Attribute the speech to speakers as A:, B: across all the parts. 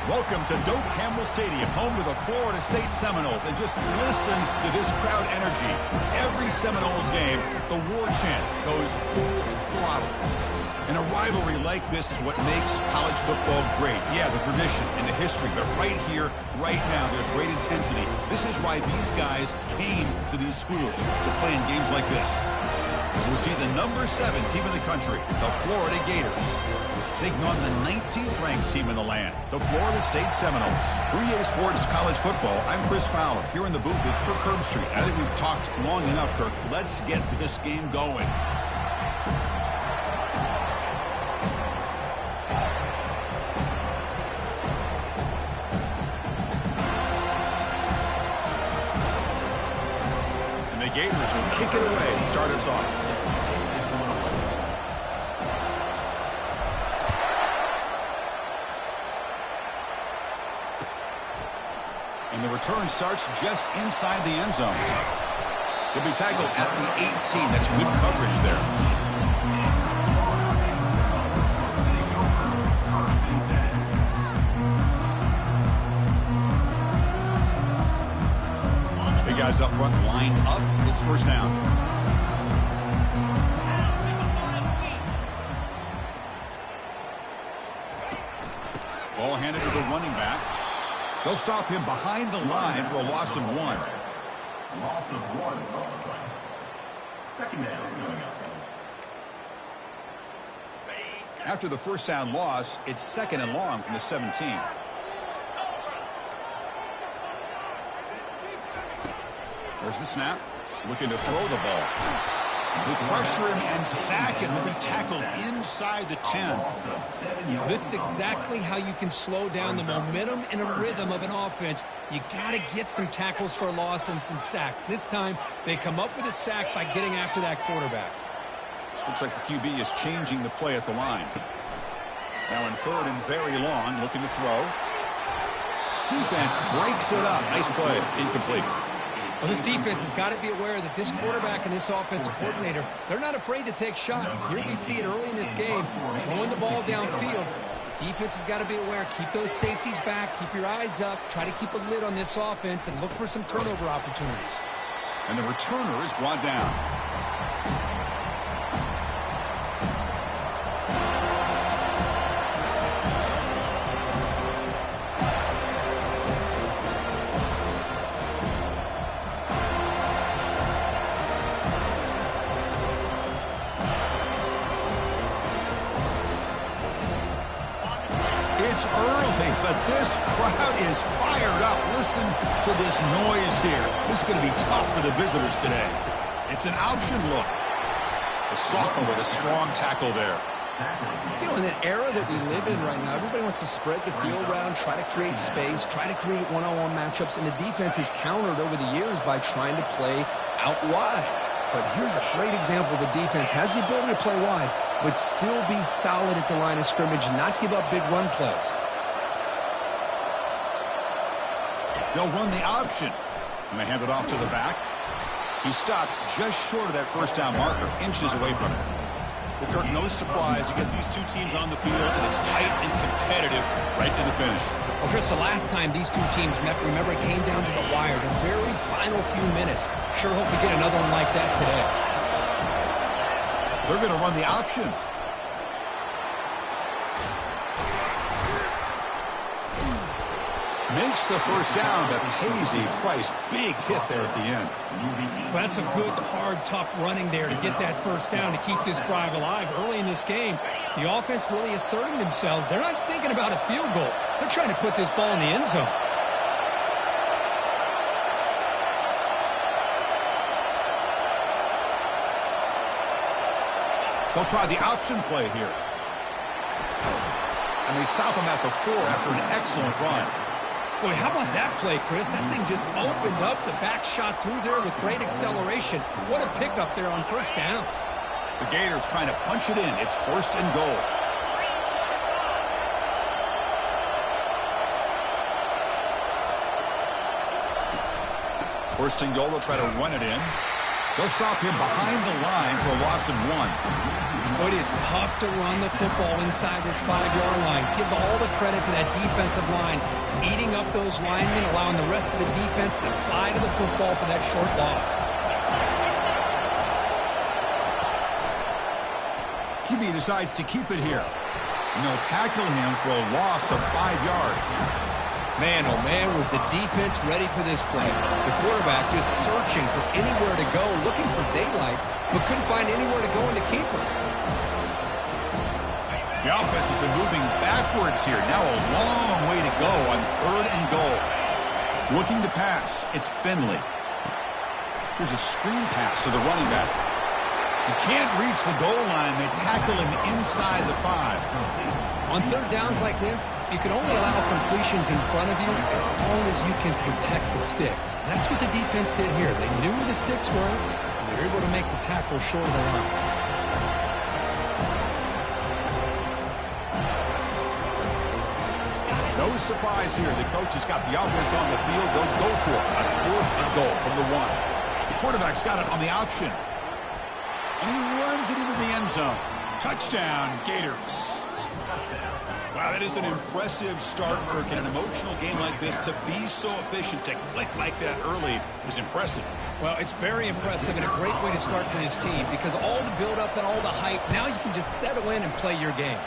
A: Welcome to Doak Campbell Stadium, home to the Florida State Seminoles. And just listen to this crowd energy. Every Seminoles game, the war chant goes full throttle. And a rivalry like this is what makes college football great. Yeah, the tradition and the history, but right here, right now, there's great intensity. This is why these guys came to these schools to play in games like this. As we'll see the number 7 team in the country, the Florida Gators, taking on the 19th ranked team in the land, the Florida State Seminoles. 3A Sports College Football, I'm Chris Fowler, here in the booth with Kirk Herbstreit. I think we've talked long enough, Kirk. Let's get this game going. And the Gators will kick it away and start us off. And the return starts just inside the end zone. He'll be tackled at the 18. That's good coverage there. Big guys up front, line up. It's first down. Ball handed to the running back. They'll stop him behind the line for a loss of 1.
B: Loss of 1. Second down coming up.
A: After the first down loss, it's 2nd and long from the 17. There's the snap. Looking to throw the ball. They pressure him and sack him. He'll be tackled inside the 10.
C: This is exactly how you can slow down the momentum and a rhythm of an offense. You got to get some tackles for a loss and some sacks. This time, they come up with a sack by getting after that quarterback.
A: Looks like the QB is changing the play at the line. Now in 3rd and very long, looking to throw. Defense breaks it up. Nice play. Incomplete.
C: Well, this defense has got to be aware that this quarterback and this offensive coordinator, they're not afraid to take shots. Here we see it early in this game, throwing the ball downfield. The defense has got to be aware. Keep those safeties back. Keep your eyes up. Try to keep a lid on this offense and look for some turnover opportunities.
A: And the returner is brought down. It's early, but this crowd is fired up. Listen to this noise here. This is going to be tough for the visitors today. It's an option look. The sophomore with a strong tackle there.
C: You know, in that era that we live in right now, everybody wants to spread the field around, try to create space, try to create one-on-one matchups, and the defense is countered over the years by trying to play out wide. But here's a great example. The defense has the ability to play wide, but still be solid at the line of scrimmage and not give up big run plays.
A: They'll run the option. And they hand it off to the back. He stopped just short of that first down marker, inches away from it. Well, Kirk, no surprise. You get these two teams on the field, and it's tight and competitive right to the finish.
C: Well, Chris, the last time these two teams met, remember, it came down to the wire, the very final few minutes. Sure hope we get another one like that today.
A: They're going to run the option. Makes the first down, but pays a price. Big hit there at the end.
C: Well, that's a good, hard, tough running there to get that first down to keep this drive alive. Early in this game, the offense really asserting themselves. They're not thinking about a field goal. They're trying to put this ball in the end zone.
A: They'll try the option play here. And they stop him at the 4 after an excellent run.
C: Boy, how about that play, Chris? That thing just opened up. The back shot through there with great acceleration. What a pickup there on first down.
A: The Gators trying to punch it in. It's 1st and goal. First and goal, they'll try to run it in. They'll stop him behind the line for a loss of 1.
C: It is tough to run the football inside this 5-yard line. Give all the credit to that defensive line, eating up those linemen, allowing the rest of the defense to fly to the football for that short loss.
A: QB decides to keep it here. And they'll tackle him for a loss of 5 yards.
C: Man, oh man, was the defense ready for this play. The quarterback just searching for anywhere to go, looking for daylight, but couldn't find anywhere to go in the keeper.
A: The offense has been moving backwards here. Now a long way to go on 3rd and goal. Looking to pass. It's Finley. Here's a screen pass to the running back. He can't reach the goal line. They tackle him inside the 5.
C: On 3rd downs like this, you can only allow completions in front of you as long as you can protect the sticks. And that's what the defense did here. They knew where the sticks were, and they were able to make the tackle short of the line.
A: No surprise here. The coach has got the offense on the field. They'll go for it on 4th and goal from the 1. The quarterback's got it on the option. And he runs it into the end zone. Touchdown, Gators. Wow, that is an impressive start, Kirk. In an emotional game like this, to be so efficient, to click like that early is impressive.
C: Well, it's very impressive and a great way to start for this team because all the build-up and all the hype, now you can just settle in and play your game.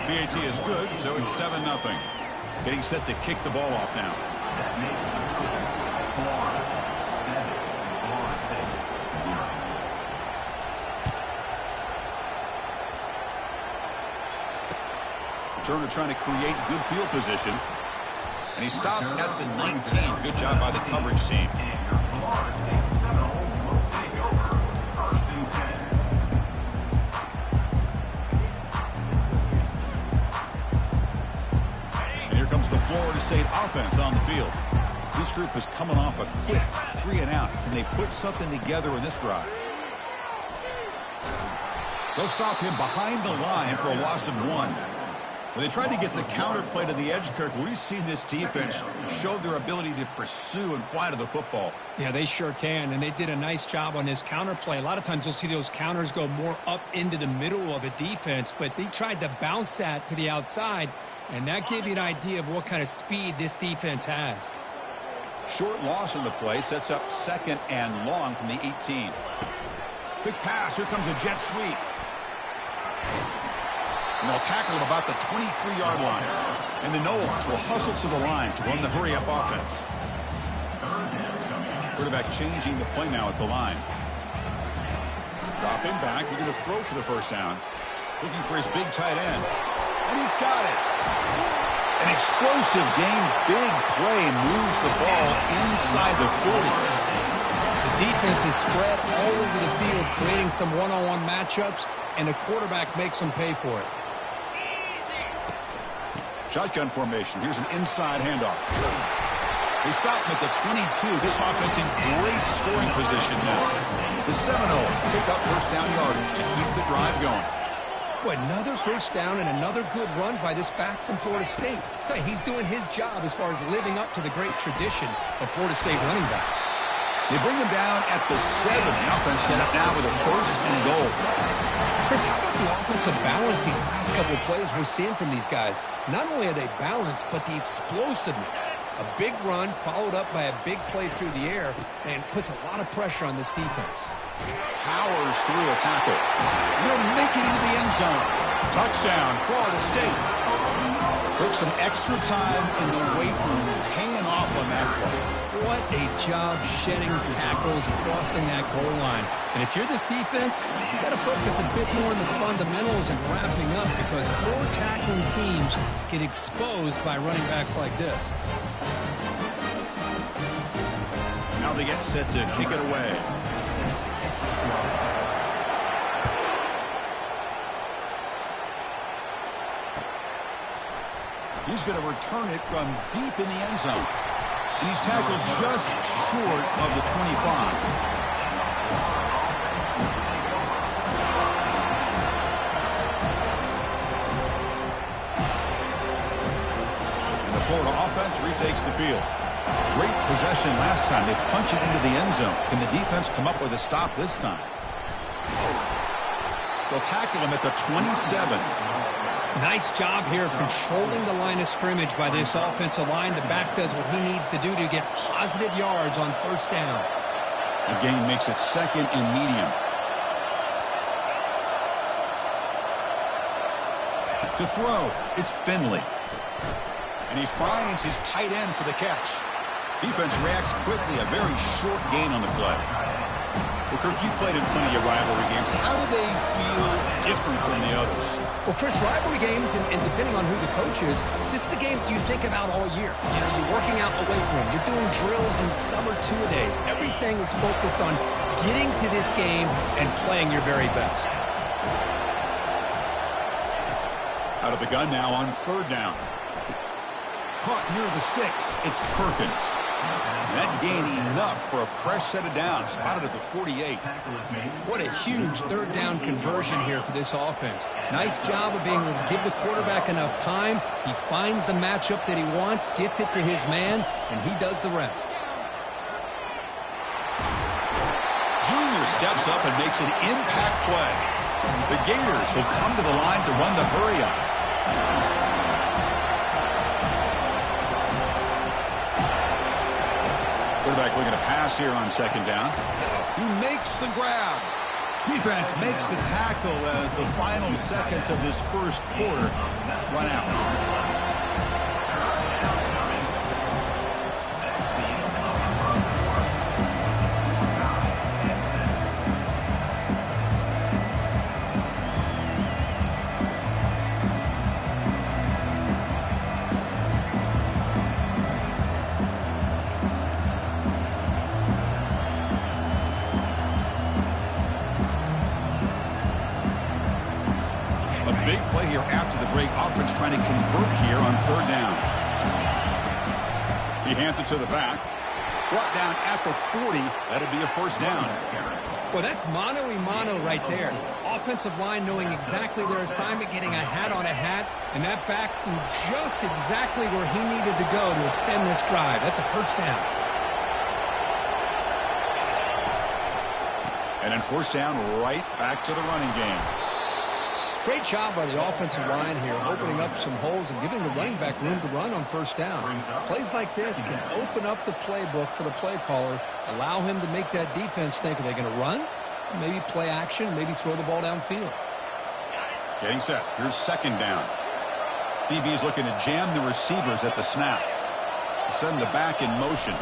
A: BAT is good, so it's 7-0. Getting set to kick the ball off now. Turner trying to create good field position. And he stopped at the 19. Good job by the coverage team. And here comes the Florida State offense on the field. This group is coming off a quick 3-and-out. Can they put something together in this drive? They'll stop him behind the line for a loss of 1. When they tried to get the counter play to the edge, Kirk, we've seen this defense show their ability to pursue and fly to the football.
C: Yeah, they sure can, and they did a nice job on this counter play. A lot of times you'll see those counters go more up into the middle of a defense, but they tried to bounce that to the outside, and that gave you an idea of what kind of speed this defense has.
A: Short loss in the play sets up 2nd and long from the 18. Quick pass. Here comes a jet sweep. And they'll tackle him about the 23-yard line. And the Noles will hustle to the line to run the hurry-up offense. Quarterback changing the play now at the line. Drop him back. They're going to throw for the 1st down. Looking for his big tight end. And he's got it. An explosive game, big play, moves the ball inside the 40.
C: The defense is spread all over the field, creating some one-on-one matchups, and the quarterback makes them pay for it.
A: Shotgun formation. Here's an inside handoff. They stop him at the 22. This offense in great scoring position now. The Seminoles pick up 1st down yardage to keep the drive going.
C: Boy, another 1st down and another good run by this back from Florida State. He's doing his job as far as living up to the great tradition of Florida State running backs.
A: They bring him down at the 7. The offense set up now with a 1st and goal.
C: Chris, how about the offensive balance these last couple of plays we're seeing from these guys? Not only are they balanced, but the explosiveness. A big run followed up by a big play through the air and puts a lot of pressure on this defense.
A: Powers through a tackle. He'll make it into the end zone. Touchdown, Florida State. Took some extra time in the weight room, paying off on that play.
C: What a job shedding tackles, crossing that goal line. And if you're this defense, you got to focus a bit more on the fundamentals and wrapping up because poor tackling teams get exposed by running backs like this.
A: Now they get set to kick it away. He's going to return it from deep in the end zone. And he's tackled just short of the 25. And the Florida offense retakes the field. great possession last time. They punch it into the end zone. Can the defense come up with a stop this time? They'll tackle him at the 27.
C: Nice job here of controlling the line of scrimmage by this offensive line. The back does what he needs to do to get positive yards on first down.
A: The gain makes it second and medium. To throw, it's Finley. And he finds his tight end for the catch. Defense reacts quickly, a very short gain on the play. Well, Kirk, you played in plenty of rivalry games. How do they feel different from the others?
C: Well, Chris, rivalry games, and depending on who the coach is, this is a game you think about all year. You know, you're working out in the weight room. You're doing drills in summer two-a-days. Everything is focused on getting to this game and playing your very best.
A: Out of the gun now on third down. Caught near the sticks. It's Perkins. That gain enough for a fresh set of downs. Spotted at the 48.
C: What a huge third down conversion here for this offense. Nice job of being able to give the quarterback enough time. He finds the matchup that he wants, gets it to his man, and he does the rest.
A: Junior steps up and makes an impact play. The Gators will come to the line to run the hurry up. Quarterback looking to pass here on second down. He makes the grab. Defense makes the tackle as the final seconds of this first quarter run out. Big play here after the break. Offense trying to convert here on third down. He hands it to the back. Brought down at the 40. That'll be a first down.
C: Well, that's mano-a-mano right there. Offensive line knowing exactly their assignment, getting a hat on a hat, and that back threw just exactly where he needed to go to extend this drive. That's a first down.
A: And then first down right back to the running game.
C: Great job by the offensive line here, opening up some holes and giving the running back room to run on first down. Plays like this can open up the playbook for the play caller, allow him to make that defense think, are they going to run? Maybe play action, maybe throw the ball downfield.
A: Getting set. Here's second down. DB is looking to jam the receivers at the snap. Send the back in motion.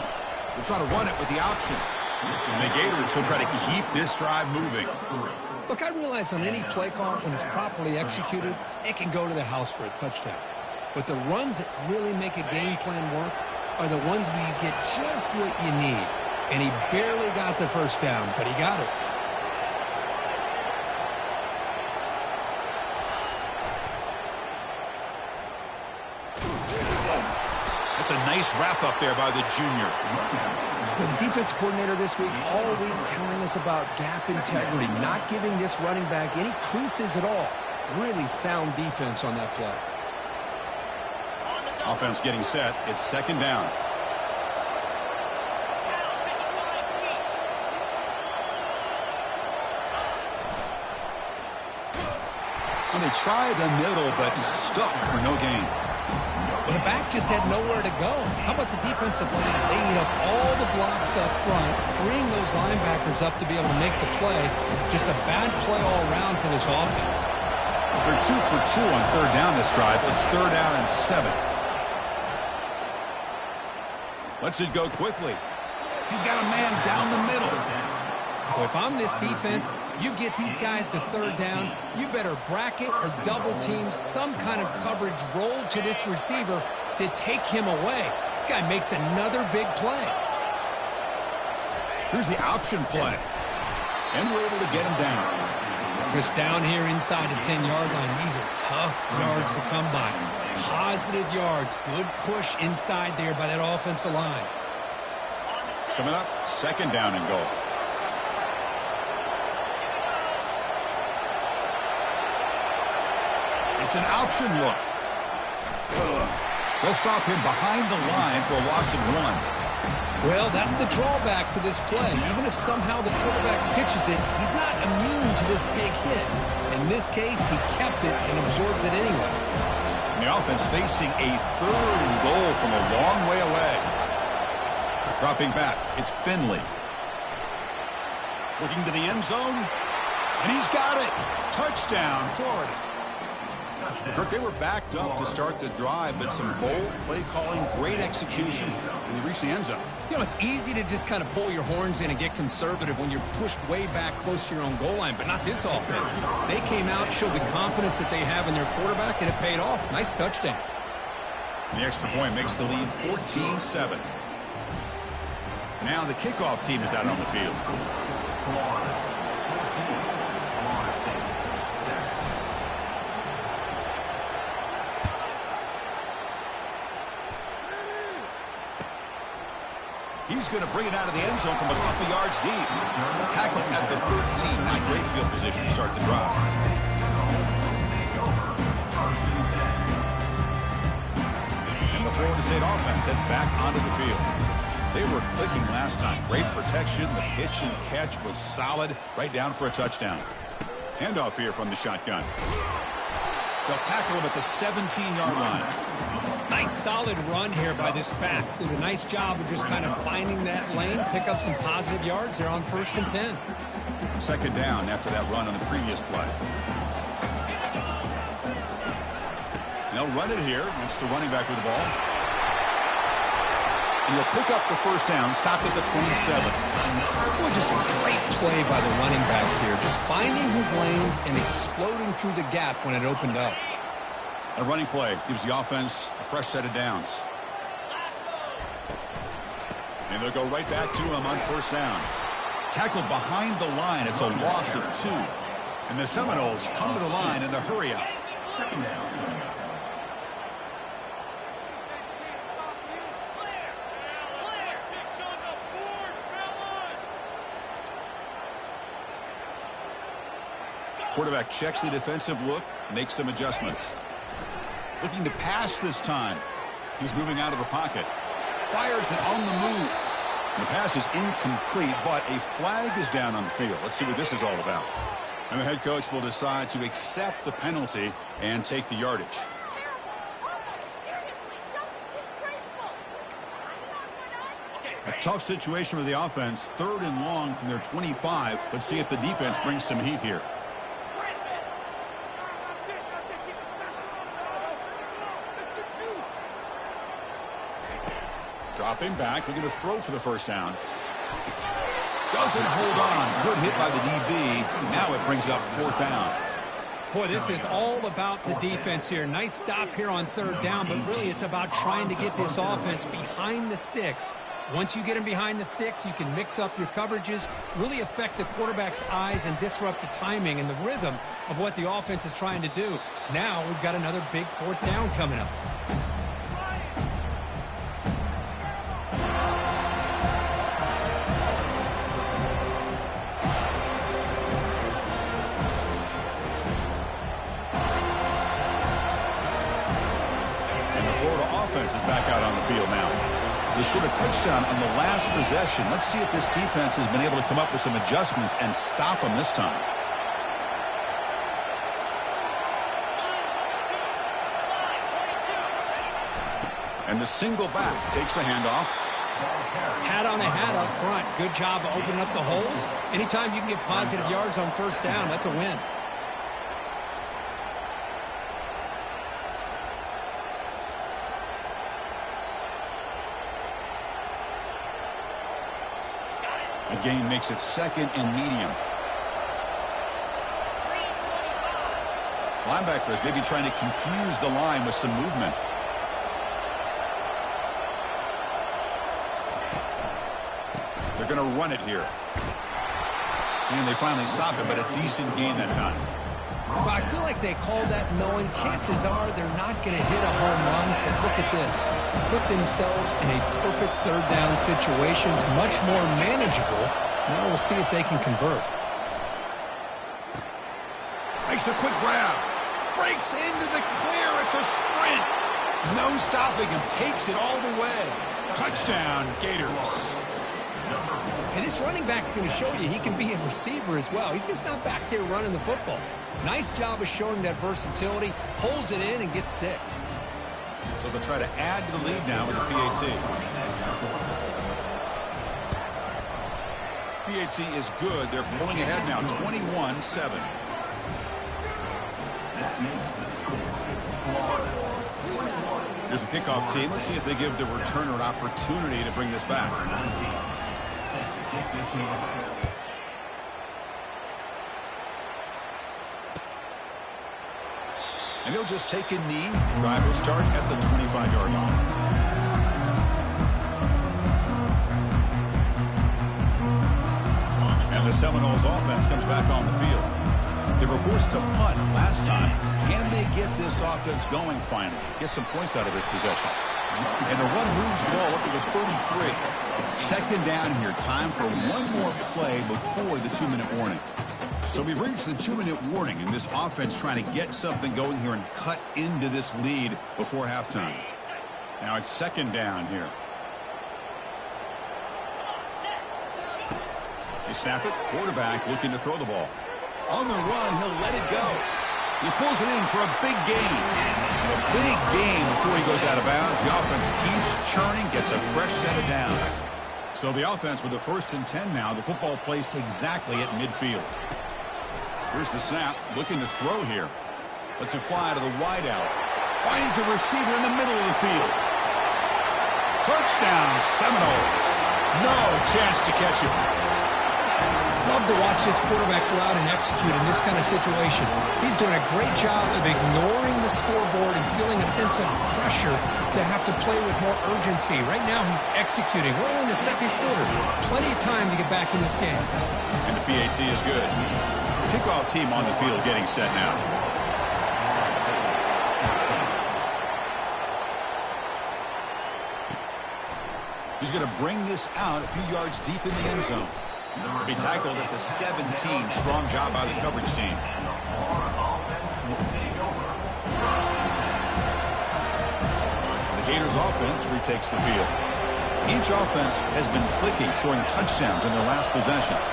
A: They'll try to run it with the option. And the Gators will try to keep this drive moving.
C: Look, I realize on any play call, when it's properly executed, it can go to the house for a touchdown. But the runs that really make a game plan work are the ones where you get just what you need. And he barely got the first down, but he got it.
A: That's a nice wrap up there by the junior.
C: With the defense coordinator this week, all week telling us about gap integrity, not giving this running back any creases at all. Really sound defense on that play.
A: Offense getting set. It's second down. And they try the middle, but stuck for no gain.
C: Well, the back just had nowhere to go. How about the defensive line? They eat up all the blocks up front, freeing those linebackers up to be able to make the play. Just a bad play all around for this offense.
A: They're 2 for 2 on third down this drive. It's third down and 7. Lets it go quickly. He's got a man down the middle.
C: Well, if I'm this defense, you get these guys to third down, you better bracket or double team some kind of coverage roll to this receiver to take him away. This guy makes another big play.
A: Here's the option play. And we're able to get him down.
C: Just down here inside the 10-yard line, these are tough yards to come by. Positive yards, good push inside there by that offensive line.
A: Coming up, second down and goal. It's an option look. They'll stop him behind the line for a loss of 1.
C: Well, that's the drawback to this play. Even if somehow the quarterback pitches it, he's not immune to this big hit. In this case, he kept it and absorbed it anyway.
A: The offense facing a 3rd and goal from a long way away. Dropping back, it's Finley. Looking to the end zone, and he's got it. Touchdown, Florida. Kirk, they were backed up to start the drive, but some bold play calling, great execution, and they reached the end zone.
C: You know, it's easy to just kind of pull your horns in and get conservative when you're pushed way back close to your own goal line, but not this offense. They came out, showed the confidence that they have in their quarterback, and it paid off. Nice touchdown.
A: The extra point makes the lead 14-7. Now the kickoff team is out on the field. He's going to bring it out of the end zone from a couple yards deep. Tackle at the 13. Not great field position to start the drive. And the Florida State offense heads back onto the field. They were clicking last time. Great protection. The pitch and catch was solid. Right down for a touchdown. Handoff here from the shotgun. They'll tackle him at the 17-yard line.
C: Nice solid run here by this back. Did a nice job of just kind of finding that lane, pick up some positive yards. They're on 1st and 10.
A: 2nd down after that run on the previous play. They'll run it here. That's the running back with the ball. And he'll pick up the 1st down, stop at the 27.
C: Well, just a great play by the running back here. Just finding his lanes and exploding through the gap when it opened up.
A: A running play gives the offense a fresh set of downs. And they'll go right back to him on 1st down. Tackled behind the line. It's a loss of 2. And the Seminoles come to the line in the hurry up.
B: 2nd down.
A: Quarterback checks the defensive look, makes some adjustments. Looking to pass this time. He's moving out of the pocket. Fires it on the move. The pass is incomplete, but a flag is down on the field. Let's see what this is all about. And the head coach will decide to accept the penalty and take the yardage. A tough situation for the offense. 3rd and long from their 25. Let's see if the defense brings some heat here. Dropping back, looking to throw for the 1st down. Doesn't hold on. Good hit by the DB. Now it brings up 4th down.
C: Boy, this is all about the defense here. Nice stop here on 3rd down, but really it's about trying to get this offense behind the sticks. Once you get them behind the sticks, you can mix up your coverages, really affect the quarterback's eyes and disrupt the timing and the rhythm of what the offense is trying to do. Now we've got another big 4th down coming up.
A: Is back out on the field now. They scored a touchdown on the last possession. Let's see if this defense has been able to come up with some adjustments and stop them this time. And the single back takes the handoff.
C: Hat on a hat up front. Good job of opening up the holes. Anytime you can get positive yards on 1st down, that's a win.
A: The gain makes it 2nd and medium. Linebackers maybe trying to confuse the line with some movement. They're going to run it here. And they finally stop it, but a decent gain that time.
C: Well, I feel like they called that knowing chances are they're not going to hit a home run. But look at this. Put themselves in a perfect 3rd down situation. It's much more manageable. Now we'll see if they can convert.
A: Makes a quick grab. Breaks into the clear. It's a sprint. No stopping him. Takes it all the way. Touchdown, Gators.
C: And this running back's going to show you he can be a receiver as well. He's just not back there running the football. Nice job of showing that versatility. Pulls it in and gets 6.
A: So they'll try to add to the lead now with the PAT. PAT is good. They're pulling ahead now, 21-7.
B: That makes the score Florida.
A: Here's the kickoff team. Let's see if they give the returner an opportunity to bring this back.
B: Set to kick this one off.
A: And he'll just take a knee. Drive will start at the 25-yard line. And the Seminoles offense comes back on the field. They were forced to punt last time. Can they get this offense going finally? Get some points out of this possession. And the run moves the ball up to the 33. Second down here. Time for one more play before the 2-minute warning. So we've reached the 2-minute warning, and this offense trying to get something going here and cut into this lead before halftime. Now it's second down here. They snap it. Quarterback looking to throw the ball. On the run, he'll let it go. He pulls it in for a big gain. A big gain before he goes out of bounds. The offense keeps churning, gets a fresh set of downs. So the offense with the 1st and 10 now. The football placed exactly at midfield. Here's the snap, looking to throw here. Lets it fly to the wideout. Finds a receiver in the middle of the field. Touchdown, Seminoles. No chance to catch him.
C: Love to watch this quarterback go out and execute in this kind of situation. He's doing a great job of ignoring the scoreboard and feeling a sense of pressure to have to play with more urgency. Right now, he's executing. We're only in the second quarter. Plenty of time to get back in this game.
A: And the PAT is good. Kickoff team on the field getting set now. He's going to bring this out a few yards deep in the end zone. He'll be tackled at the 17. Strong job by the coverage team. The Gators offense retakes the field. Each offense has been clicking, scoring touchdowns in their last possessions.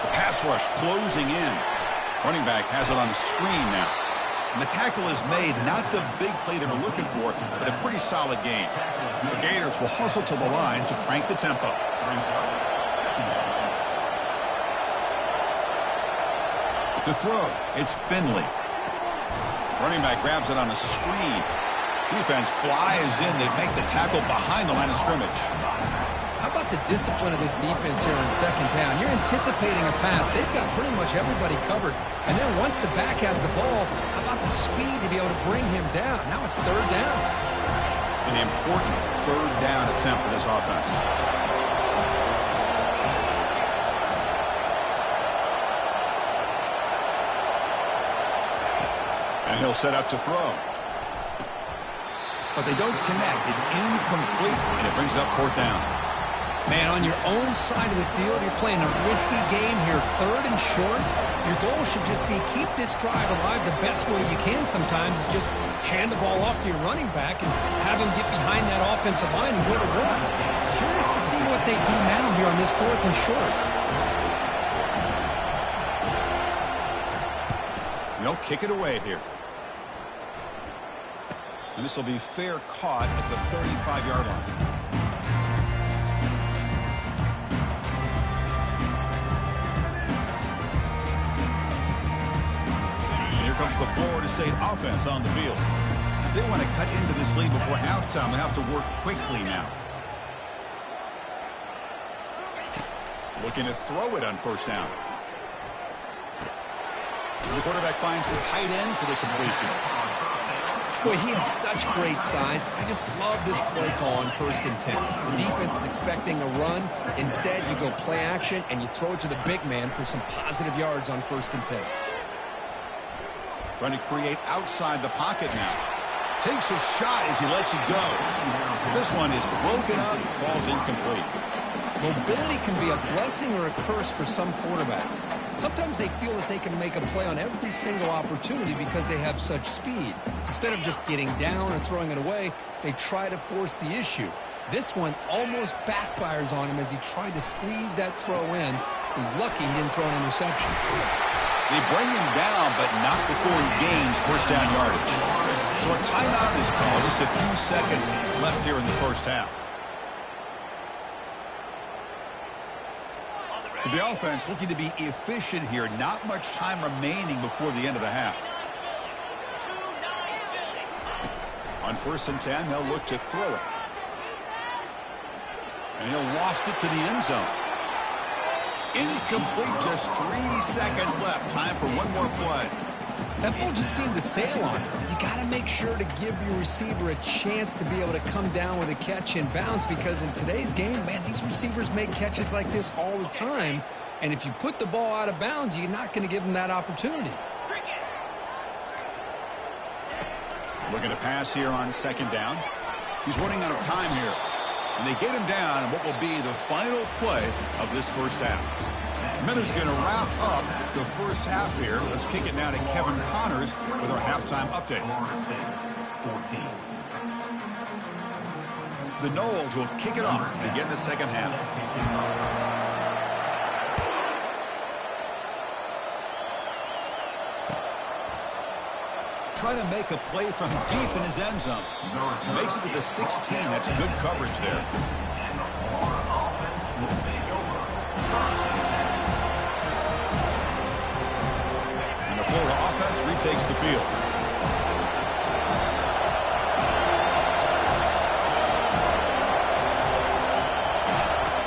A: The pass rush closing in. Running back has it on the screen now. And the tackle is made, not the big play they were looking for, but a pretty solid game. The Gators will hustle to the line to crank the tempo. To throw, it's Finley. Running back grabs it on a screen. Defense flies in. They make the tackle behind the line of scrimmage.
C: How about the discipline of this defense here on second down? You're anticipating a pass. They've got pretty much everybody covered. And then once the back has the ball, how about the speed to be able to bring him down? Now it's third down.
A: An important third down attempt for this offense. And he'll set up to throw. But they don't connect. It's incomplete, and it brings up fourth down.
C: Man, on your own side of the field, you're playing a risky game here, third and short. Your goal should just be keep this drive alive the best way you can sometimes is just hand the ball off to your running back and have him get behind that offensive line and go to work. Curious to see what they do now here on this fourth and short.
A: They'll kick it away here. And this will be fair caught at the 35-yard line. And here comes the Florida State offense on the field. If they want to cut into this lead before halftime, they have to work quickly now. Looking to throw it on first down. The quarterback finds the tight end for the completion.
C: Boy, he has such great size. I just love this play call on 1st and 10. The defense is expecting a run. Instead, you go play action, and you throw it to the big man for some positive yards on 1st and 10.
A: Trying to create outside the pocket now. Takes a shot as he lets it go. This one is broken up, falls incomplete.
C: Mobility can be a blessing or a curse for some quarterbacks. Sometimes they feel that they can make a play on every single opportunity because they have such speed. Instead of just getting down or throwing it away, they try to force the issue. This one almost backfires on him as he tried to squeeze that throw in. He's lucky he didn't throw an interception.
A: They bring him down, but not before he gains first down yardage. So a timeout is called. Just a few seconds left here in the first half. So the offense looking to be efficient here. Not much time remaining before the end of the half. On 1st and 10, they'll look to throw it. And he'll loft it to the end zone. Incomplete, just 3 seconds left. Time for one more play.
C: That ball just seemed to sail on him. You got to make sure to give your receiver a chance to be able to come down with a catch and bounce, because in today's game, man, these receivers make catches like this all the time. And if you put the ball out of bounds, you're not going to give them that opportunity.
A: Looking to pass here on 2nd down. He's running out of time here. And they get him down in what will be the final play of this first half. Miller's going to wrap up the first half here. Let's kick it now to Kevin Connors with our halftime update. The Noles will kick it off to begin the second half. Try to make a play from deep in his end zone. Makes it to the 16. That's good coverage there. And the Florida offense retakes the field.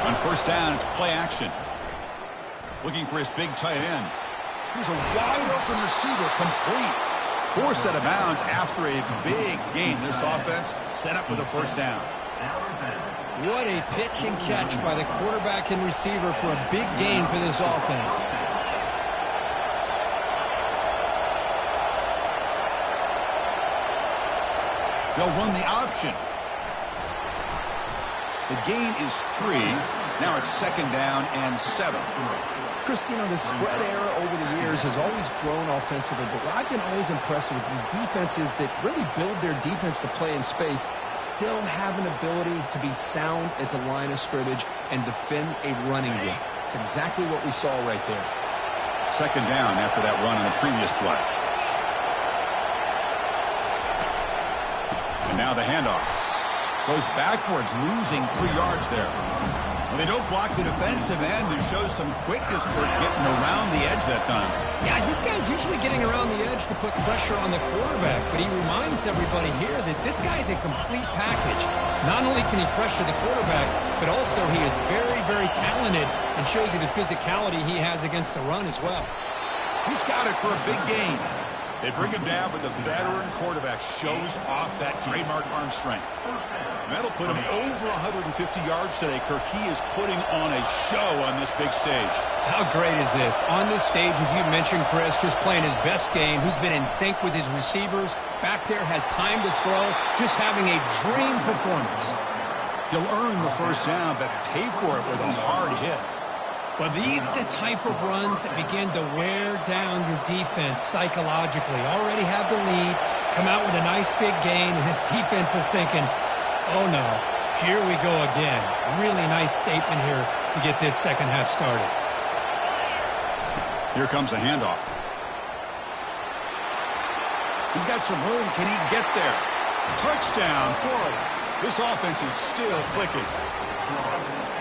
A: On 1st down, it's play action. Looking for his big tight end. Here's a wide open receiver, complete. Forced out of bounds after a big gain. This offense set up with a 1st down.
C: What a pitch and catch by the quarterback and receiver for a big gain for this offense.
A: They'll run the option. The gain is 3. Now it's 2nd down and 7.
C: Christine, the spread era over the years has always grown offensively, but what I've been always impressed with defenses that really build their defense to play in space still have an ability to be sound at the line of scrimmage and defend a running game. It's exactly what we saw right there.
A: 2nd down after that run in the previous play. And now the handoff. Goes backwards, losing 3 yards there. Well, they don't block the defensive end and show some quickness for getting around the edge that time.
C: Yeah, this guy's usually getting around the edge to put pressure on the quarterback, but he reminds everybody here that this guy's a complete package. Not only can he pressure the quarterback, but also he is very, very talented and shows you the physicality he has against the run as well.
A: He's got it for a big gain. They bring him down, but the veteran quarterback shows off that trademark arm strength. And that'll put him over 150 yards today, Kirk. He is putting on a show on this big stage.
C: How great is this? On this stage, as you mentioned, Chris, just playing his best game. He's been in sync with his receivers. Back there, has time to throw. Just having a dream performance.
A: He'll earn the 1st down, but pay for it with a hard hit.
C: Well, these are the type of runs that begin to wear down your defense psychologically. Already have the lead, come out with a nice big gain, and this defense is thinking, oh no, here we go again. Really nice statement here to get this second half started.
A: Here comes a handoff. He's got some room. Can he get there? Touchdown, Florida. This offense is still clicking.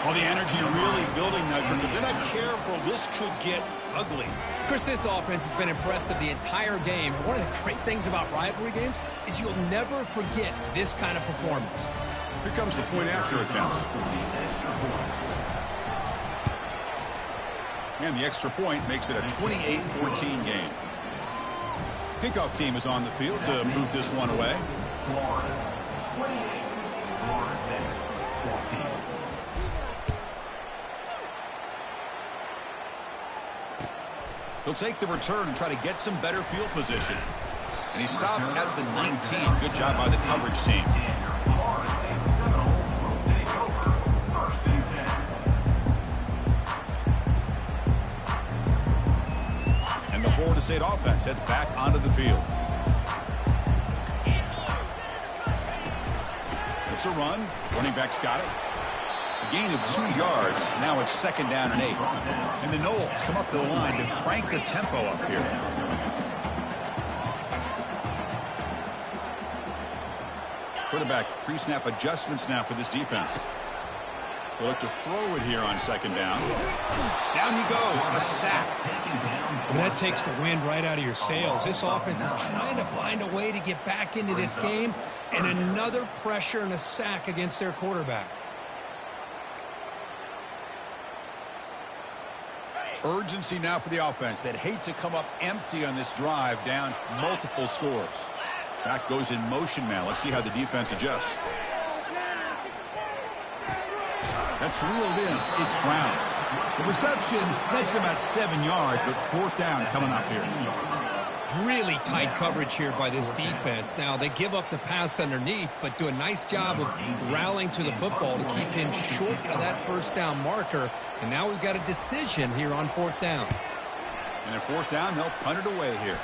A: Well, the energy really building now. If they're not careful, this could get ugly.
C: Chris, this offense has been impressive the entire game. One of the great things about rivalry games is you'll never forget this kind of performance.
A: Here comes the point after attempt. And the extra point makes it a 28-14 game. Kickoff team is on the field to move this one away.
B: Florida 28, Florida State 14.
A: He'll take the return and try to get some better field position. And he stopped at the 19. Good job by the coverage team. And the Florida State offense heads back onto the field. It's a run. Running back's got it. A gain of 2 yards. Now it's 2nd down and 8. And the Knowles come up to the line to crank the tempo up here. Quarterback pre-snap adjustments now for this defense. They'll look to throw it here on 2nd down. Down he goes. A sack.
D: Well, that takes the wind right out of your sails. This offense is trying to find a way to get back into this game, and another pressure and a sack against their quarterback.
A: Urgency now for the offense that hate to come up empty on this drive, down multiple scores. Back goes in motion now. Let's see how the defense adjusts. That's reeled in. It's Brown. The reception makes him at 7 yards, but 4th down coming up here.
D: Really tight coverage here by this defense. Now, they give up the pass underneath, but do a nice job of rallying to the football to keep him short of that 1st down marker. And now we've got a decision here on 4th down.
A: And at 4th down, they'll punt it away here.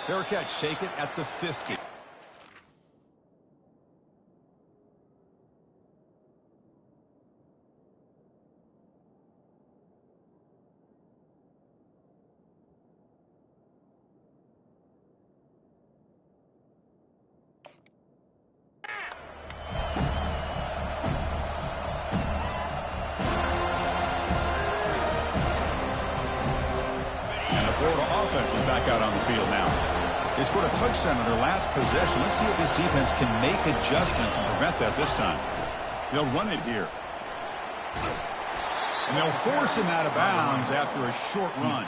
A: Fair catch, take it at the 50. Offense is back out on the field now. They scored a touchdown on their last possession. Let's see if this defense can make adjustments and prevent that this time. They'll run it here. And they'll force him out of bounds after a short run.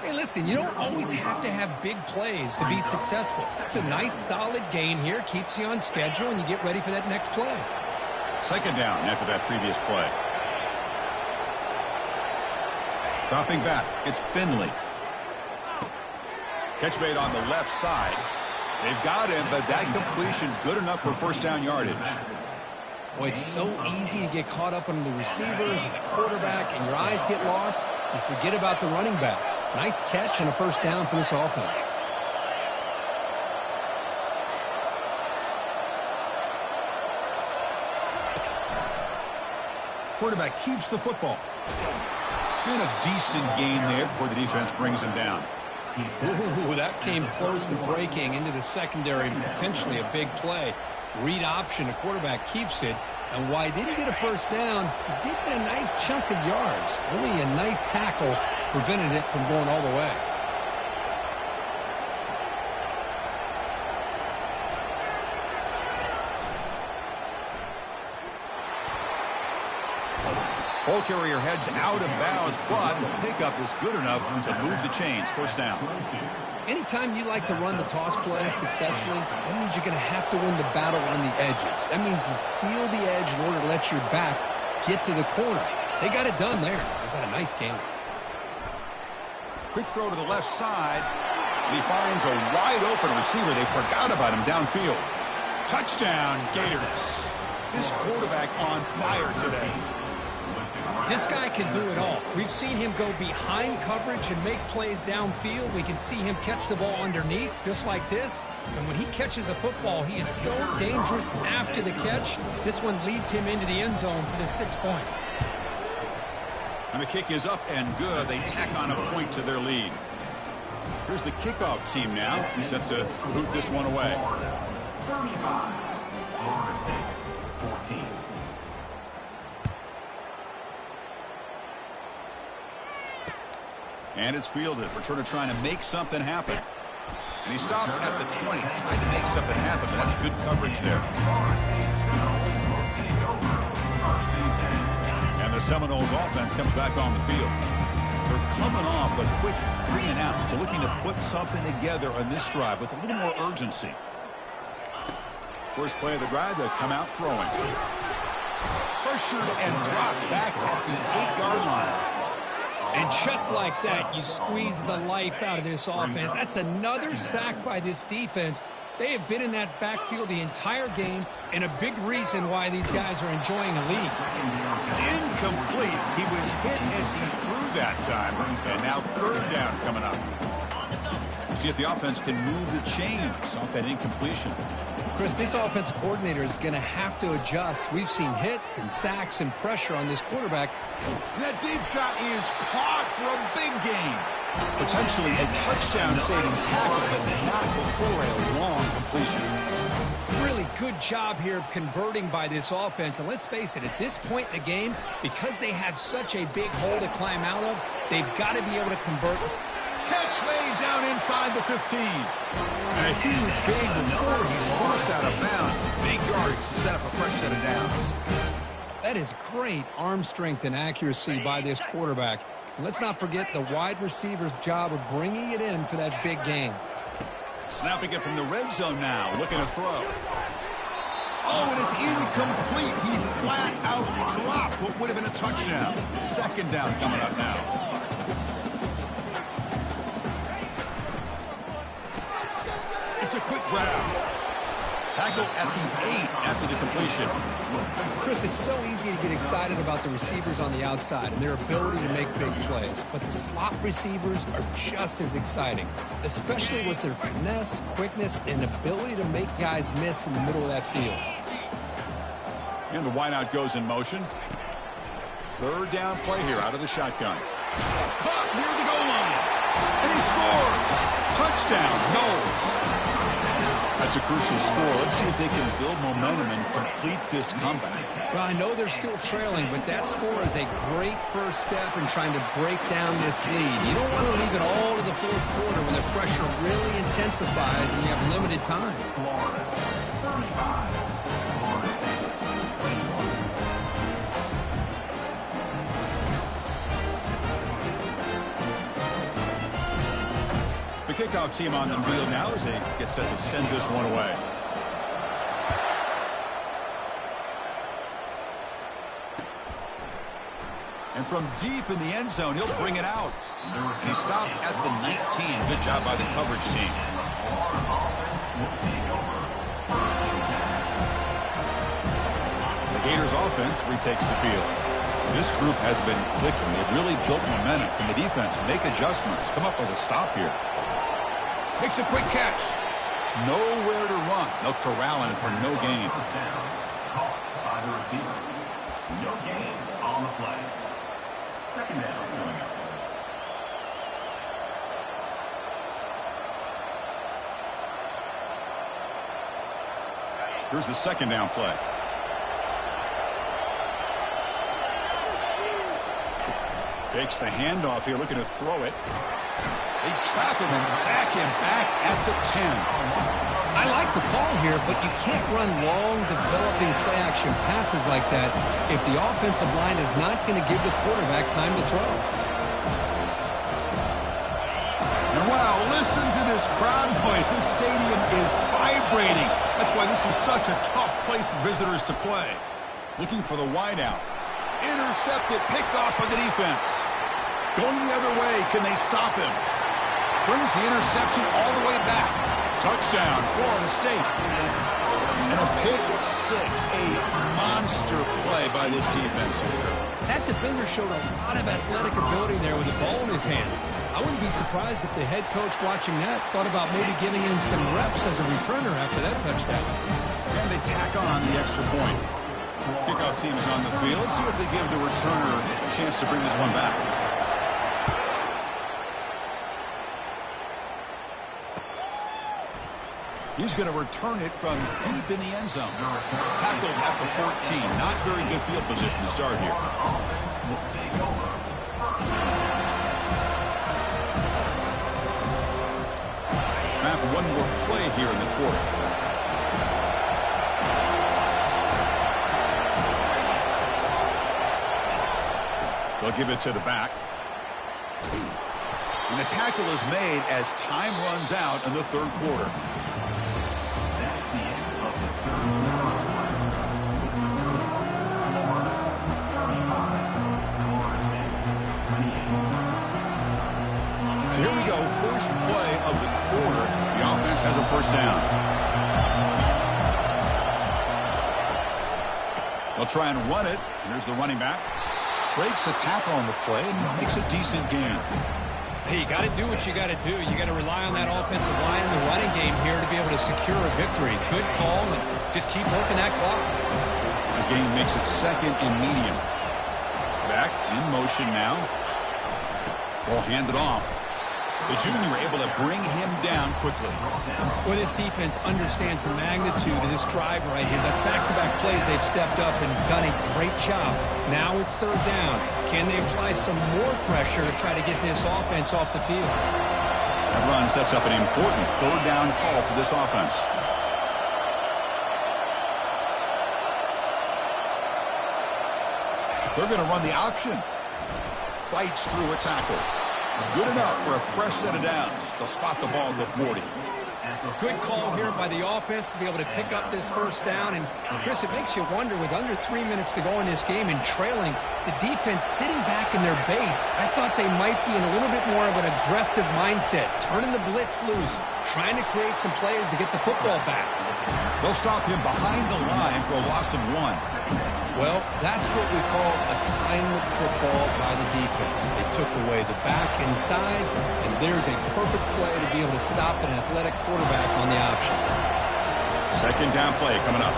D: Hey, listen, you don't always have to have big plays to be successful. It's a nice, solid gain here. Keeps you on schedule, and you get ready for that next play.
A: 2nd down after that previous play. Dropping back, it's Finley. Catch made on the left side. They've got him, but that completion good enough for 1st down yardage.
D: Boy, it's so easy to get caught up on the receivers and the quarterback, and your eyes get lost. You forget about the running back. Nice catch and a 1st down for this offense.
A: Quarterback keeps the football. And a decent gain there before the defense brings him down.
D: Ooh, that came close to breaking into the secondary, potentially a big play. Read option, the quarterback keeps it. And while he didn't get a 1st down, he did get a nice chunk of yards. Only a nice tackle prevented it from going all the way.
A: Ball carrier heads out of bounds, but the pickup is good enough to move the chains. 1st down.
D: Anytime you like to run the toss play successfully, that means you're going to have to win the battle on the edges. That means you seal the edge in order to let your back get to the corner. They got it done there. They got a nice game.
A: Quick throw to the left side. And he finds a wide-open receiver. They forgot about him downfield. Touchdown, Gators. This quarterback on fire today.
D: This guy can do it all. We've seen him go behind coverage and make plays downfield. We can see him catch the ball underneath, just like this. And when he catches a football, he is so dangerous after the catch. This one leads him into the end zone for the 6 points.
A: And the kick is up and good. They tack on a point to their lead. Here's the kickoff team now. He's set to boot this one away.
B: 35. Florida State, 14.
A: And it's fielded. Returner trying to make something happen. And he stopped at the 20, trying to make something happen, but that's good coverage there. And the Seminoles offense comes back on the field. They're coming off a quick 3 and out, so looking to put something together on this drive with a little more urgency. First play of the drive, they'll come out throwing. Pressured and dropped back at the 8-yard line.
D: And just like that, you squeeze the life out of this offense. That's another sack by this defense. They have been in that backfield the entire game, and a big reason why these guys are enjoying a lead.
A: It's incomplete. He was hit as he threw that time, and now 3rd down coming up. See if the offense can move the chains off that incompletion.
D: Chris, this offensive coordinator is going to have to adjust. We've seen hits and sacks and pressure on this quarterback.
A: That deep shot is caught for a big gain. Potentially a touchdown-saving tackle, but not before a long completion.
D: Really good job here of converting by this offense. And let's face it, at this point in the game, because they have such a big hole to climb out of, they've got to be able to convert.
A: Catch made down inside the 15. And a huge gain before he's forced out of bounds. Big yardage to set up a fresh set of downs.
D: That is great arm strength and accuracy by this quarterback. And let's not forget the wide receiver's job of bringing it in for that big gain.
A: Snapping it from the red zone now, looking to throw. Oh, and it's incomplete. He flat out dropped what would have been a touchdown. Second down coming up now. It's a quick grab. Tackle at the 8 after the completion.
D: Chris, it's so easy to get excited about the receivers on the outside and their ability to make big plays. But the slot receivers are just as exciting, especially with their finesse, quickness, and ability to make guys miss in the middle of that field.
A: And the wideout goes in motion. Third down play here out of the shotgun. Caught near the goal line. And he scores. Touchdown, Knowles. That's a crucial score. Let's see if they can build momentum and complete this comeback.
D: Well, I know they're still trailing, but that score is a great first step in trying to break down this lead. You don't want to leave it all to the fourth quarter when the pressure really intensifies and you have limited time.
B: Florida, 35. Florida State, 21.
A: The kickoff team on the field now as they get set to send this one away. And from deep in the end zone, he'll bring it out. He stopped at the 19. Good job by the coverage team. The Gators offense retakes the field. This group has been clicking. They've really built momentum. Can the defense make adjustments? Come up with a stop here. Makes a quick catch. Nowhere to run. They'll corral him for no gain.
B: First down. Caught by the receiver. No gain on the play. Second down coming up.
A: Here's the second down play. Fakes the handoff here, looking to throw it. They trap him and sack him back at the 10.
D: I like the call here, but you can't run long, developing play-action passes like that if the offensive line is not going to give the quarterback time to throw.
A: And wow, listen to this crowd noise. This stadium is vibrating. That's why this is such a tough place for visitors to play. Looking for the wideout. Intercepted, picked off by the defense. Going the other way, can they stop him? Brings the interception all the way back. Touchdown, Florida State. And a pick six, a monster play by this defense.
D: That defender showed a lot of athletic ability there with the ball in his hands. I wouldn't be surprised if the head coach watching that thought about maybe giving him some reps as a returner after that touchdown.
A: And they tack on the extra point. Kickoff team's on the field. Let's see if they give the returner a chance to bring this one back. He's going to return it from deep in the end zone. Tackled at the 14. Not very good field position to start here. Time for one more play here in the quarter. They'll give it to the back. And the tackle is made as time runs out in the third quarter. So here we go, first play of the quarter. The offense has a first down. They'll try and run it. Here's the running back. Breaks a tackle on the play and makes a decent gain.
D: Hey, you got to do what you got to do. You got to rely on that offensive line and the running game here to be able to secure a victory. Good call, and just keep working that clock.
A: The game makes it second and medium. Back in motion now. Ball handed off. The junior able to bring him down quickly.
D: Well, this defense understands the magnitude of this drive right here. That's back-to-back plays. They've stepped up and done a great job. Now it's third down. Can they apply some more pressure to try to get this offense off the field?
A: That run sets up an important third down call for this offense. They're going to run the option. Fights through a tackle. Good enough for a fresh set of downs. They'll spot the ball at the 40.
D: Good call here by the offense to be able to pick up this first down. And, Chris, it makes you wonder, with under 3 minutes to go in this game and trailing, the defense sitting back in their base, I thought they might be in a little bit more of an aggressive mindset, turning the blitz loose, trying to create some plays to get the football back.
A: They'll stop him behind the line for a loss of 1.
D: Well, that's what we call assignment football by the defense. They took away the back inside, and there's a perfect play to be able to stop an athletic quarterback on the option.
A: Second down play coming up.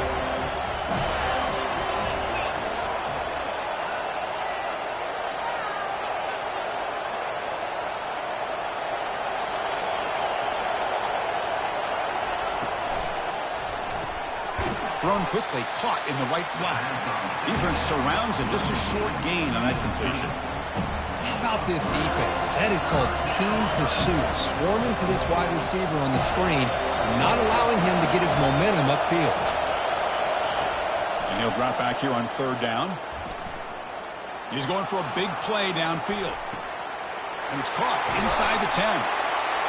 A: Thrown quickly, caught in the right flat. Defense surrounds him, just a short gain on that completion.
D: How about this defense? That is called team pursuit. Swarming to this wide receiver on the screen, not allowing him to get his momentum upfield.
A: And he'll drop back here on third down. He's going for a big play downfield. And it's caught inside the 10.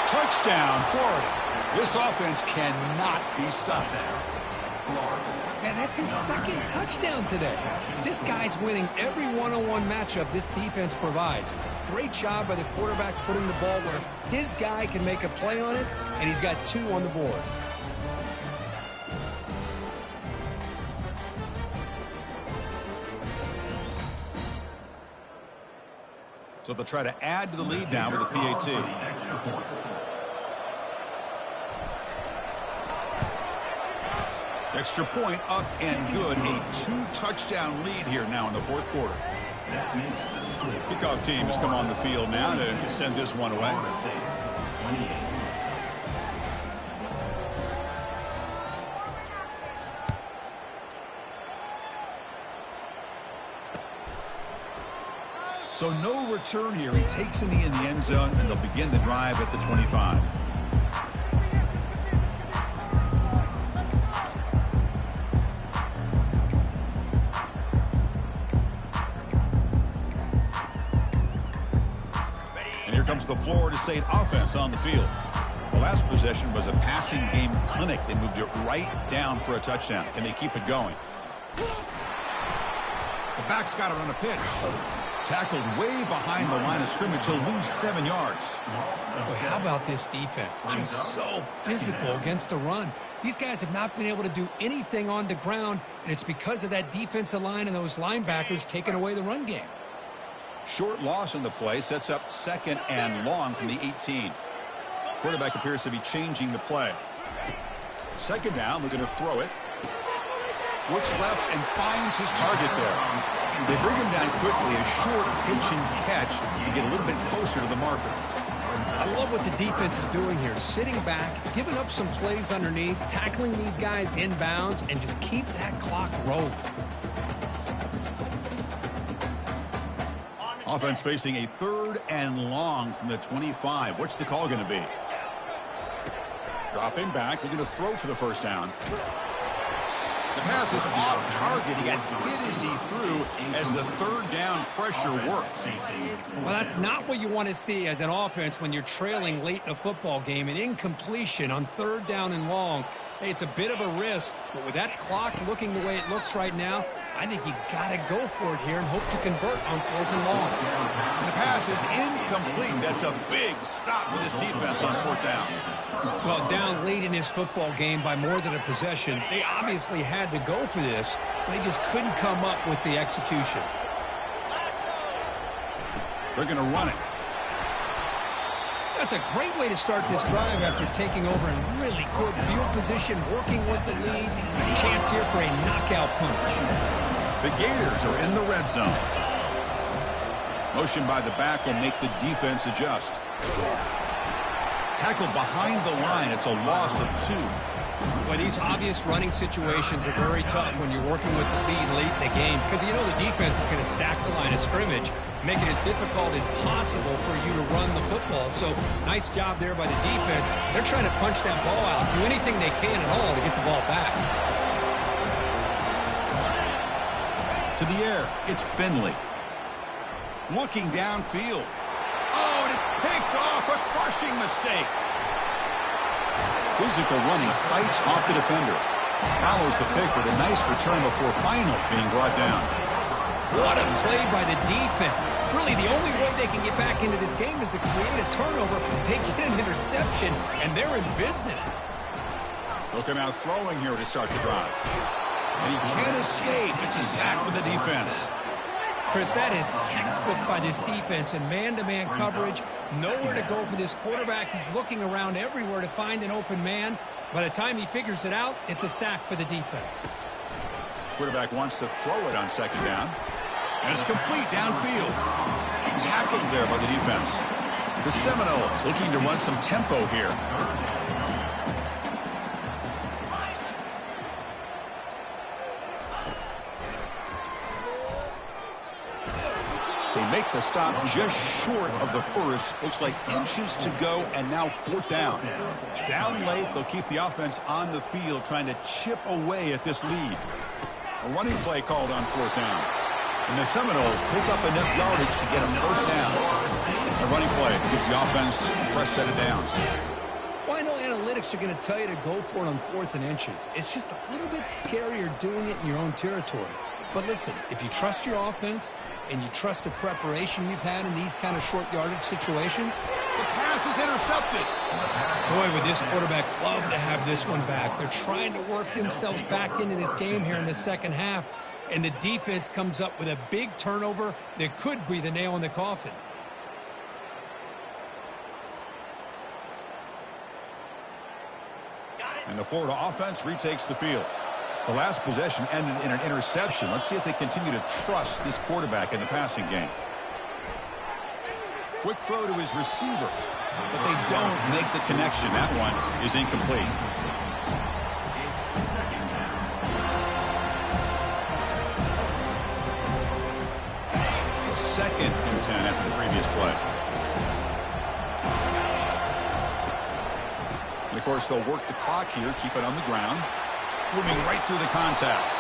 A: Touchdown, Florida. This offense cannot be stopped.
D: Man, that's his second touchdown today. This guy's winning every one-on-one matchup this defense provides. Great job by the quarterback putting the ball where his guy can make a play on it, and he's got 2 on the board.
A: So they'll try to add to the lead now with a PAT. Extra point up and good. A 2-touchdown lead here now in the fourth quarter. Kickoff team has come on the field now to send this one away. So no return here. He takes a knee in the end zone, and they'll begin the drive at the 25. Comes the Florida State offense on the field. The last possession was a passing game clinic. They moved it right down for a touchdown. Can they keep it going? The back's got it on a pitch. Tackled way behind the line of scrimmage. He'll lose 7 yards.
D: Boy, how about this defense? Just so physical against the run. These guys have not been able to do anything on the ground, and it's because of that defensive line and those linebackers taking away the run game.
A: Short loss in the play sets up second and long from the 18. Quarterback appears to be changing the play. Second down, we're going to throw it. Looks left and finds his target there. They bring him down quickly, a short pitch and catch to get a little bit closer to the marker.
D: I love what the defense is doing here. Sitting back, giving up some plays underneath, tackling these guys inbounds, and just keep that clock rolling.
A: Offense facing a third and long from the 25. What's the call going to be? Dropping back, looking to throw for the first down. The pass is off target. He got hit as he threw as the third down pressure worked.
D: Well, that's not what you want to see as an offense when you're trailing late in a football game. An incompletion on third down and long. Hey, it's a bit of a risk, but with that clock looking the way it looks right now, I think you got to go for it here and hope to convert on fourth and long.
A: And the pass is incomplete. That's a big stop for this defense on fourth down.
D: Well, down late in this football game by more than a possession, they obviously had to go for this. They just couldn't come up with the execution.
A: They're going to run it.
D: That's a great way to start this drive after taking over in really good field position, working with the lead. Chance here for a knockout punch.
A: The Gators are in the red zone. Motion by the back will make the defense adjust. Tackled behind the line. It's a loss of 2.
D: Well, these obvious running situations are very tough when you're working with the lead late in the game because you know the defense is going to stack the line of scrimmage, make it as difficult as possible for you to run the football. So nice job there by the defense. They're trying to punch that ball out, do anything they can at all to get the ball back.
A: To the air, it's Finley. Looking downfield. Oh, and it's picked off. A crushing mistake. Physical running fights off the defender. Follows the pick with a nice return before finally being brought down.
D: What a play by the defense. Really, the only way they can get back into this game is to create a turnover. They get an interception, and they're in business.
A: Looking out throwing here to start the drive. And he can't escape. It's a sack for the defense.
D: Chris, that is textbook by this defense in man-to-man coverage. Nowhere to go for this quarterback. He's looking around everywhere to find an open man. By the time he figures it out, it's a sack for the defense.
A: Quarterback wants to throw it on second down. And it's complete downfield. Tackled there by the defense. The Seminoles looking to run some tempo here. They make the stop just short of the first. Looks like inches to go, and now 4th down. Down late, they'll keep the offense on the field trying to chip away at this lead. A running play called on 4th down. And the Seminoles pick up enough yardage to get a first down. A running play gives the offense a fresh set of downs.
D: Well, I know analytics are going to tell you to go for it on 4th and inches. It's just a little bit scarier doing it in your own territory. But listen, if you trust your offense and you trust the preparation you've had in these kind of short yardage situations.
A: The pass is intercepted.
D: Boy, would this quarterback love to have this one back. They're trying to work themselves back into this game here in the second half. And the defense comes up with a big turnover that could be the nail in the coffin.
A: And the Florida offense retakes the field. The last possession ended in an interception. Let's see if they continue to trust this quarterback in the passing game. Quick throw to his receiver, but they don't make the connection. That one is incomplete. So 2nd and 10 after the previous play. And, of course, they'll work the clock here, keep it on the ground. Moving right through the contact.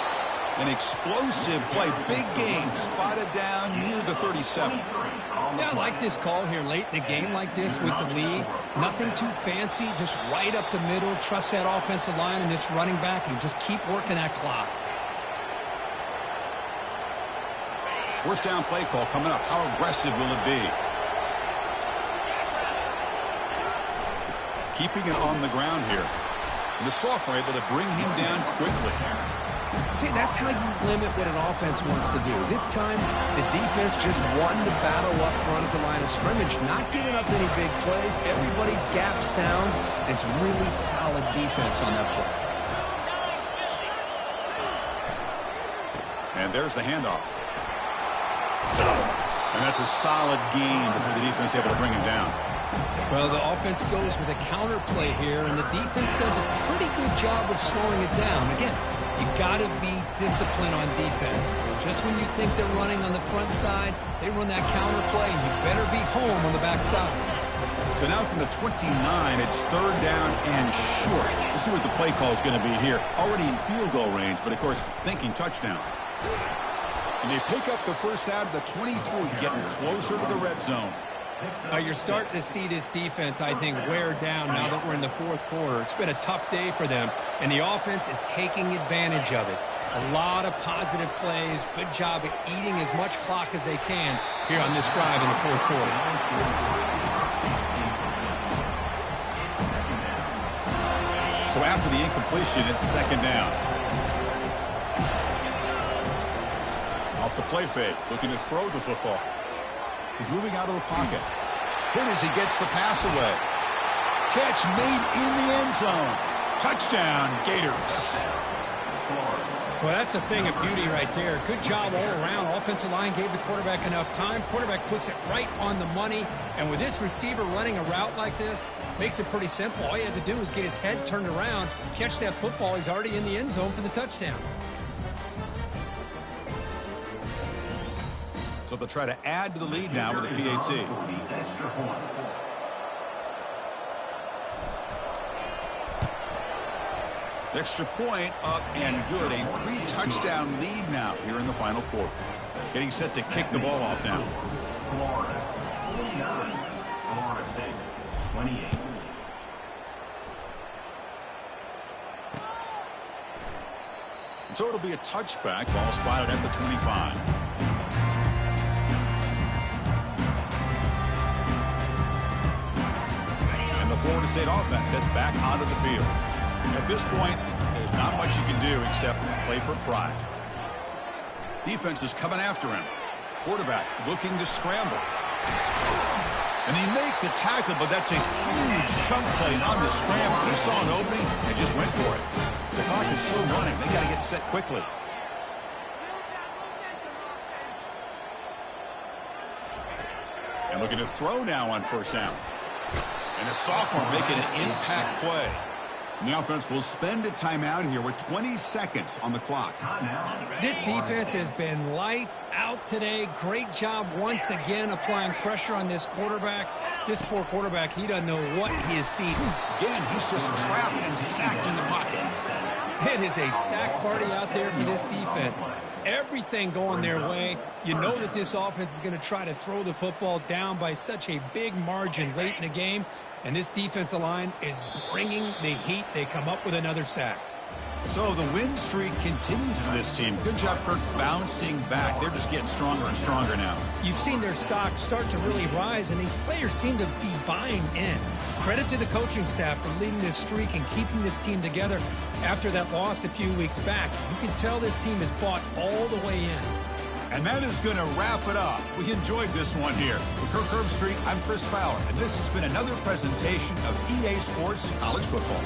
A: An explosive play. Big game. Spotted down near the 37.
D: Yeah, I like this call here late in the game like this with the lead. Nothing too fancy. Just right up the middle. Trust that offensive line and this running back and just keep working that clock.
A: First down play call coming up. How aggressive will it be? Keeping it on the ground here. And the sophomore able to bring him down quickly.
C: See, that's how you limit what an offense wants to do. This time, the defense just won the battle up front at the line of scrimmage, not giving up any big plays. Everybody's gap sound. It's really solid defense on that play.
A: And there's the handoff. And that's a solid gain before the defense able to bring him down.
D: Well, the offense goes with a counter play here, and the defense does a pretty good job of slowing it down. Again, you got to be disciplined on defense. Just when you think they're running on the front side, they run that counter play, and you better be home on the back side.
A: So now from the 29, it's 3rd down and short. Let's see what the play call is going to be here. Already in field goal range, but, of course, thinking touchdown. And they pick up the first out of the 23, getting closer to the red zone.
D: You're starting to see this defense, I think, wear down now that we're in the 4th quarter. It's been a tough day for them, and the offense is taking advantage of it. A lot of positive plays. Good job at eating as much clock as they can here on this drive in the 4th quarter.
A: So after the incompletion, it's 2nd down. Off the play fake, looking to throw the football. He's moving out of the pocket. Hit as he gets the pass away. Catch made in the end zone. Touchdown, Gators.
D: Well, that's a thing of beauty right there. Good job all around. Offensive line gave the quarterback enough time. Quarterback puts it right on the money. And with this receiver running a route like this, makes it pretty simple. All you had to do was get his head turned around, catch that football. He's already in the end zone for the touchdown.
A: So they'll try to add to the lead now with a PAT. Extra point up and good. A 3-touchdown lead now here in the final quarter. Getting set to kick the ball off now.
B: Florida 49, Florida State 28.
A: So it'll be a touchback. Ball spotted at the 25. And the Florida State offense heads back onto the field. At this point, there's not much you can do except play for pride. Defense is coming after him. Quarterback looking to scramble. And they make the tackle, but that's a huge chunk play on the scramble. He saw an opening and just went for it. The clock is still running. They got to get set quickly. And looking to throw now on first down. And the sophomore making an impact play. And the offense will spend a timeout here with 20 seconds on the clock.
D: This defense has been lights out today. Great job once again applying pressure on this quarterback. This poor quarterback, he doesn't know what he is seeing.
A: Again, he's just trapped and sacked in the pocket.
D: It is a sack party out there for this defense. Everything going their way. You know that this offense is going to try to throw the football down by such a big margin late in the game. And this defensive line is bringing the heat. They come up with another sack.
A: So the win streak continues for this team. Good job, Kirk, bouncing back. They're just getting stronger and stronger now.
D: You've seen their stock start to really rise, and these players seem to be buying in. Credit to the coaching staff for leading this streak and keeping this team together after that loss a few weeks back. You can tell this team is bought all the way in.
A: And that is going to wrap it up. We enjoyed this one here. For Kirk Herbstreit, I'm Chris Fowler, and this has been another presentation of EA Sports College Football.